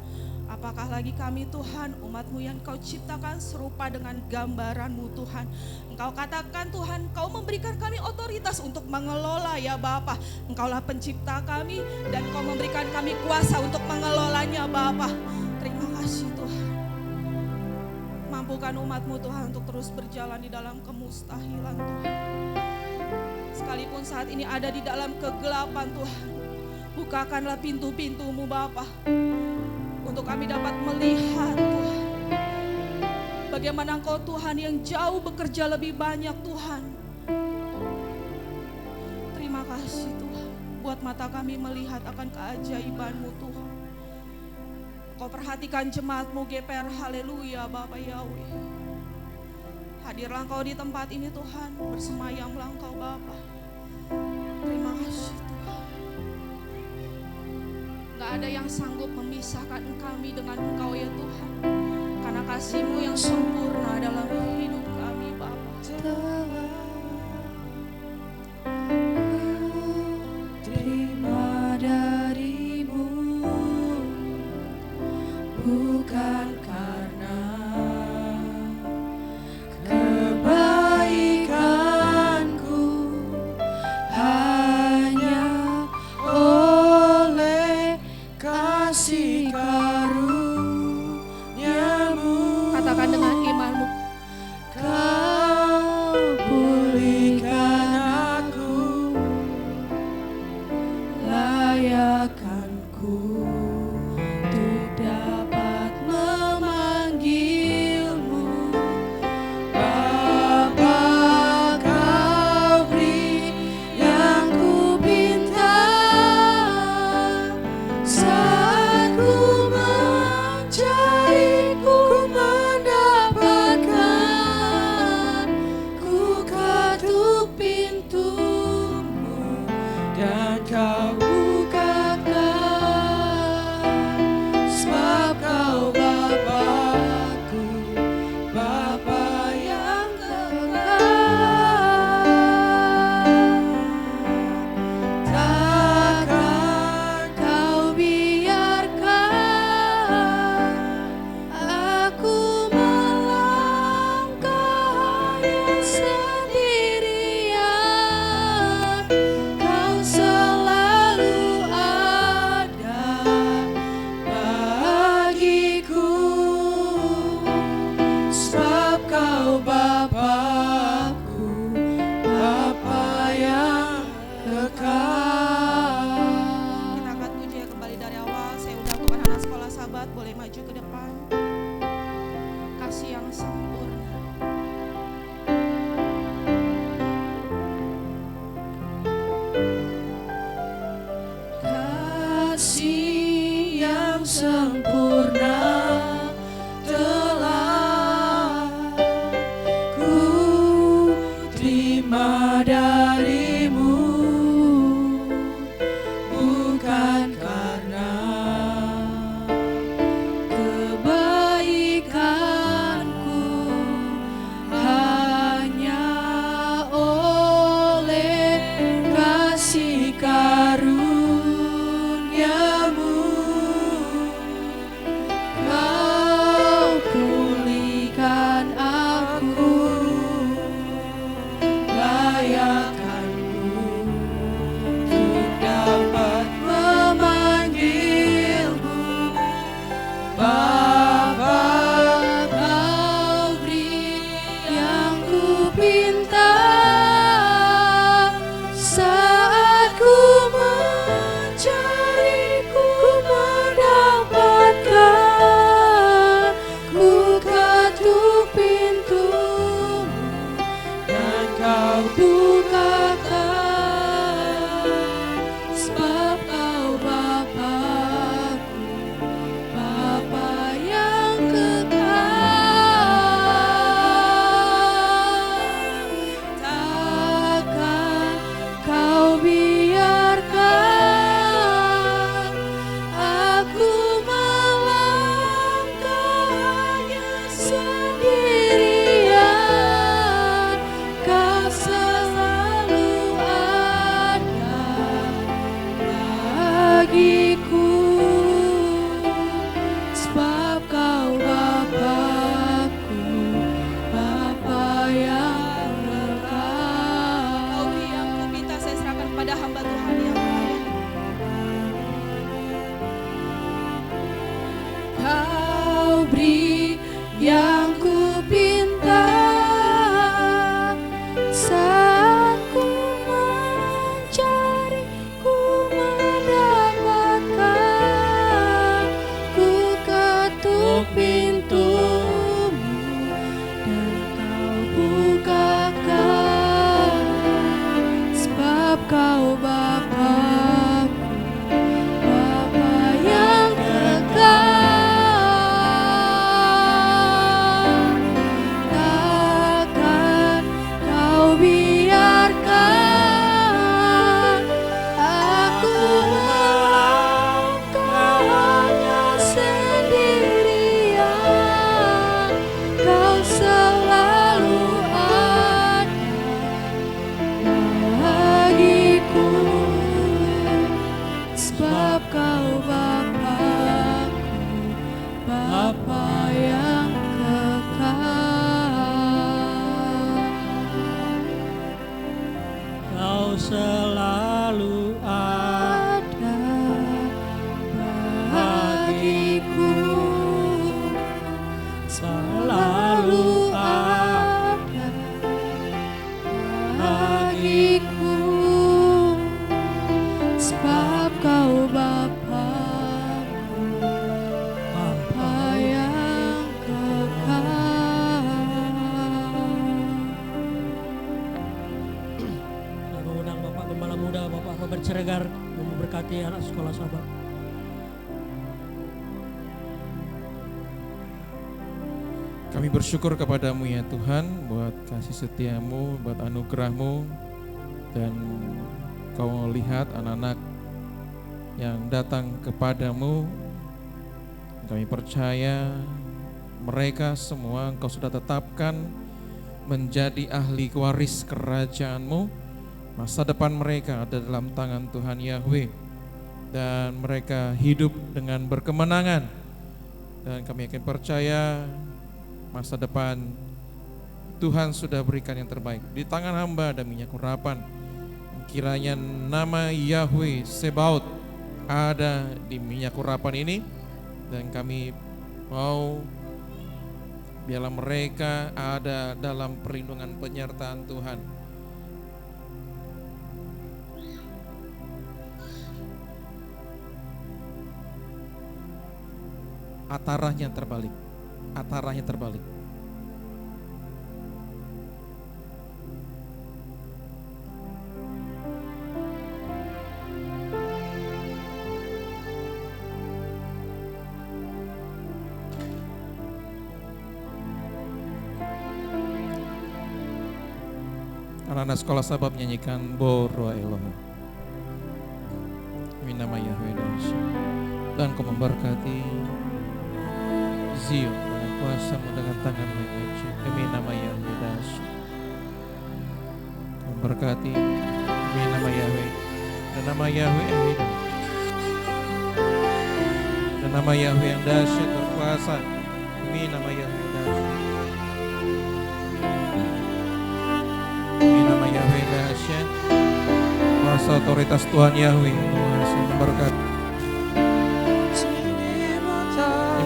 Apakah lagi kami Tuhan, umat-Mu yang Kau ciptakan serupa dengan gambaran-Mu Tuhan. Engkau katakan Tuhan, Kau memberikan kami otoritas untuk mengelola ya Bapa. Engkaulah pencipta kami dan Kau memberikan kami kuasa untuk mengelolanya Bapa. Terima kasih Tuhan. Mampukan umat-Mu Tuhan untuk terus berjalan di dalam kemustahilan Tuhan. Sekalipun saat ini ada di dalam kegelapan Tuhan, bukakanlah pintu-pintu-Mu Bapa, untuk kami dapat melihat Tuhan, bagaimana Engkau Tuhan yang jauh bekerja lebih banyak Tuhan. Terima kasih Tuhan, buat mata kami melihat akan keajaiban-Mu Tuhan. Kau perhatikan jemaat-Mu GPR, haleluya Bapak Yahweh. Hadirlah Engkau di tempat ini Tuhan, bersemayamlah Engkau Bapa. Terima kasih Tuhan. Gak ada yang sanggup memisahkan kami dengan Engkau ya Tuhan, karena kasih-Mu yang sempurna dalam hidup kami Bapa. Terima darimu, bukan karena kebaikanku, hanya oleh kasih karunia-Mu. Katakan dengan iman-Mu, Kau Kau bukakan, sebab Kau Bapa-Ku, Bapa yang kekal. Takkan Kau biarkan aku melangkah hanya sendirian. Kau selalu ada bagiku, sebab Kau Bapa-Ku, Bapa yang kekal. Kau beri yang ku minta, saya serahkan kepada hamba Tuhan yang lain. Kau beri yang ku pinta, saat ku mencari, ku mendapatkan. Ku ketuk pintumu dan Kau bukakan, sebab Kau Bapa-Ku, Bapa yang kekal. Takkan Kau biarkan aku melangkah hanya sendirian. Kau selalu ada bagiku, sebab Kau Bapa-Ku, Bapa yang kekal. Kau selalu Ada bagiku, selalu ada bagiku, sebab Kau Bapa-Ku, Bapa yang kekal. Saya mengundang Bapak Gembala Muda, Bapak Robert Siregar, memberkati anak sekolah sahabat. Kami bersyukur kepadamu ya Tuhan, buat kasih setiamu, buat anugerahmu, dan Kau lihat anak-anak yang datang kepadamu. Kami percaya mereka semua Engkau sudah tetapkan menjadi ahli waris kerajaan-Mu. Masa depan mereka ada dalam tangan Tuhan Yahweh, dan mereka hidup dengan berkemenangan. Dan kami yakin percaya masa depan Tuhan sudah berikan yang terbaik. Di tangan hamba ada minyak urapan. Kiranya nama Yahweh Sebaot ada di minyak urapan ini, dan kami mau biarlah mereka ada dalam perlindungan penyertaan Tuhan. Atarahnya terbalik, atarahnya terbalik. Anak-anak sekolah sahabat menyanyikan Borwa Elohim. Demi nama Yahweh dan Kau memberkati Zion dengan kuasa-Mu, dengan tangan-Mu yang ajaib. Demi nama Yahweh dahsyat. Kau memberkati demi nama Yahweh, dan nama Yahweh yang hidup, dan nama Yahweh yang dahsyat berkuasa. Demi nama Yahweh yang dahsyat. Demi nama Yahweh yang dahsyat, kuasa otoritas Tuhan Yahweh menguasai, memberkati.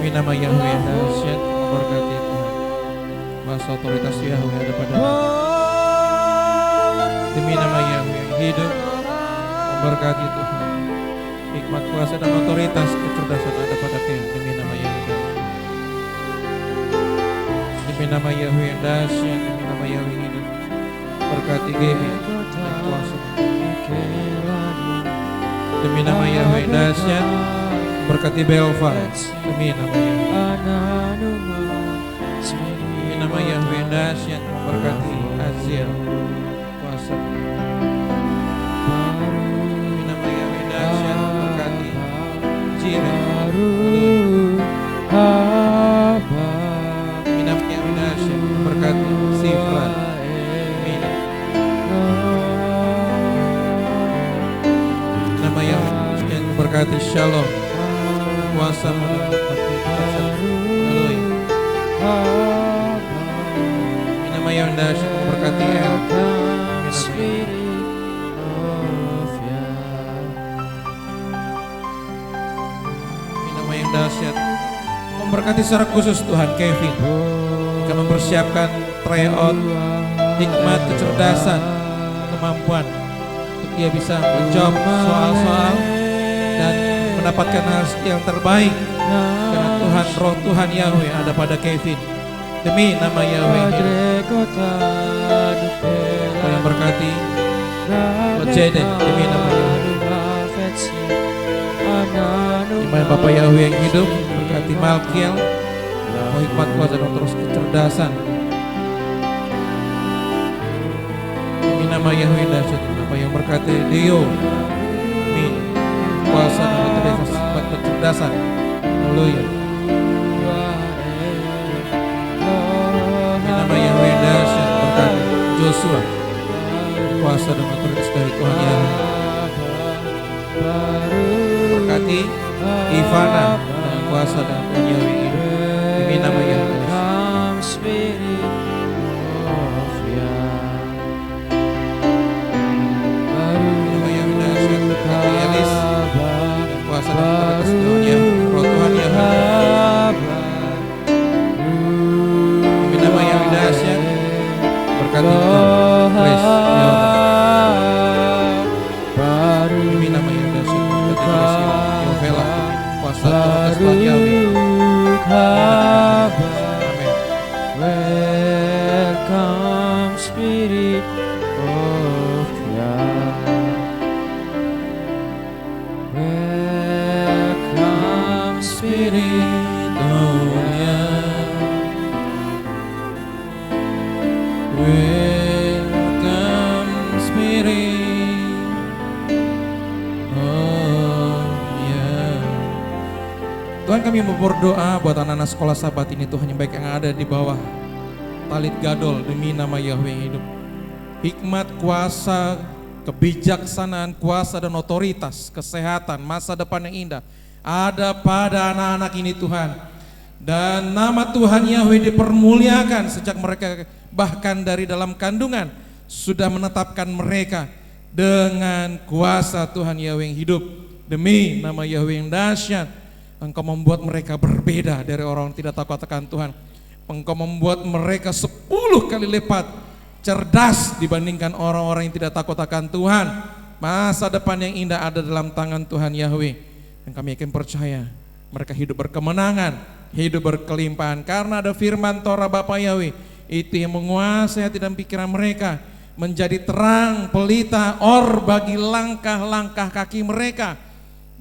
Demi nama Yahweh yang dahsyat, memberkati Tuhan. Kuasa otoritas Yahweh ada pada kita. Demi nama Yahweh yang hidup, memberkati Tuhan. Hikmat, kuasa dan otoritas kecerdasan ada pada kita. Demi nama Yahweh yang dahsyat. Demi nama Yahweh yang dahsyat, demi nama Yahweh yang hidup. berkati Gaby dan kuasa. Demi nama Yahweh dahsyat, berkati Belva. Demi nama Yahweh. Demi nama Yahweh dahsyat, berkati Aziel. Kuasa. Demi nama Yahweh dahsyat, berkati Jira. Demi nama Yahweh dahsyat, berkati Sifra. Nama Yahweh berkati Shalom, kuasa Haleluya. Nama Yahweh dahsyat berkati El. Nama yang dahsyat memberkati secara khusus Tuhan Kevin akan mempersiapkan tryout hikmat, kecerdasan, kemampuan untuk dia bisa menjawab soal-soal dan mendapatkan hasil yang terbaik karena Tuhan, roh Tuhan Yahweh ada pada Kevin. Demi nama Yahweh yang berkati Jeden, demi nama Yahweh. Demi Bapak Yahweh yang hidup, berkati Malkiel, mau hikmat kuasa dan terus kecerdasan. Demi nama Yahweh dahsyat, Bapak yang berkati Dio, demi kuasa dan hikmat kecerdasan. Haleluya. Demi nama Yahweh dahsyat, berkati Joshua, kuasa dan otoritas dari Tuhan Yahweh. Berkati Ivana dengan kuasa dan Tuhan Yahweh hidup. Demi nama Yahweh. Nama Yahweh dahsyat, berkati Elis dengan kuasa dan otoritas Tuhan Yahweh. Roh Tuhan Yahweh. Demi nama Yahweh dahsyat, berkati Grace Yona. Demi nama Yahweh dahsyat, berkati Grace Yovela, kuasa atas Tuhan Yahweh. Amin. Welcome Spirit of God. Welcome Spirit of God. Welcome Spirit of God. Tuhan, kami mau berdoa buat anak-anak sekolah Sabat ini Tuhan yang baik yang ada di bawah Talit Gadol demi nama Yahweh yang hidup. Hikmat, kuasa, kebijaksanaan, kuasa dan otoritas, kesehatan, masa depan yang indah ada pada anak-anak ini Tuhan. Dan nama Tuhan Yahweh dipermuliakan sejak mereka bahkan dari dalam kandungan sudah menetapkan mereka dengan kuasa Tuhan Yahweh yang hidup. Demi nama Yahweh yang dahsyat, Engkau membuat mereka berbeda dari orang yang tidak takut akan Tuhan. Engkau membuat mereka 10 kali lipat cerdas dibandingkan orang-orang yang tidak takut akan Tuhan. Masa depan yang indah ada dalam tangan Tuhan Yahweh. Dan kami yakin percaya mereka hidup berkemenangan, hidup berkelimpahan karena ada firman Torah Bapa Yahweh. Itu yang menguasai hati dan pikiran mereka, menjadi terang pelita or bagi langkah-langkah kaki mereka.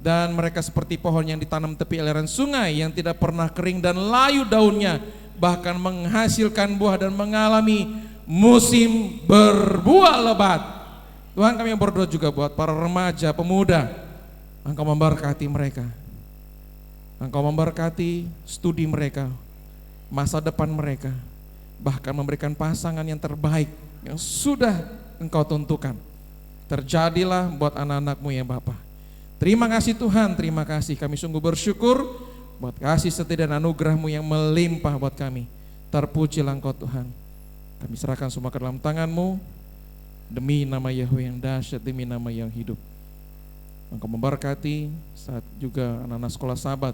Dan mereka seperti pohon yang ditanam tepi aliran sungai yang tidak pernah kering dan layu daunnya, bahkan menghasilkan buah dan mengalami musim berbuah lebat. Tuhan, kami berdoa juga buat para remaja, pemuda. Engkau memberkati mereka. Engkau memberkati studi mereka, masa depan mereka, bahkan memberikan pasangan yang terbaik yang sudah Engkau tentukan. Terjadilah buat anak-anak-Mu ya Bapa. Terima kasih Tuhan, terima kasih. Kami sungguh bersyukur buat kasih setia dan anugerah-Mu yang melimpah buat kami. Terpujilah Engkau Tuhan. Kami serahkan semua ke dalam tangan-Mu demi nama Yahweh yang dahsyat, demi nama yang hidup. Engkau memberkati saat juga anak-anak sekolah Sabat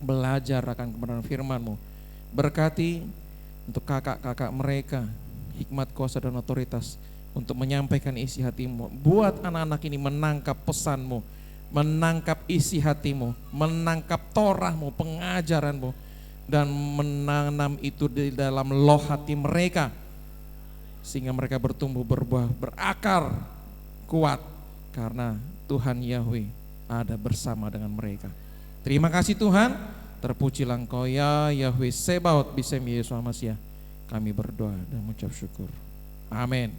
belajar akan kebenaran firman-Mu. Berkati untuk kakak-kakak mereka hikmat, kuasa dan otoritas untuk menyampaikan isi hati-Mu. Buat anak-anak ini menangkap pesan-Mu, menangkap isi hati-Mu, menangkap Torah-Mu, pengajaran-Mu, dan menanam itu di dalam loh hati mereka. sehingga mereka bertumbuh, berbuah, berakar kuat karena Tuhan Yahweh ada bersama dengan mereka. Terima kasih Tuhan, terpujilah Engkau ya Yahweh Sebaot, Bisem Yesus Masya. Kami berdoa dan mengucap syukur. Amin.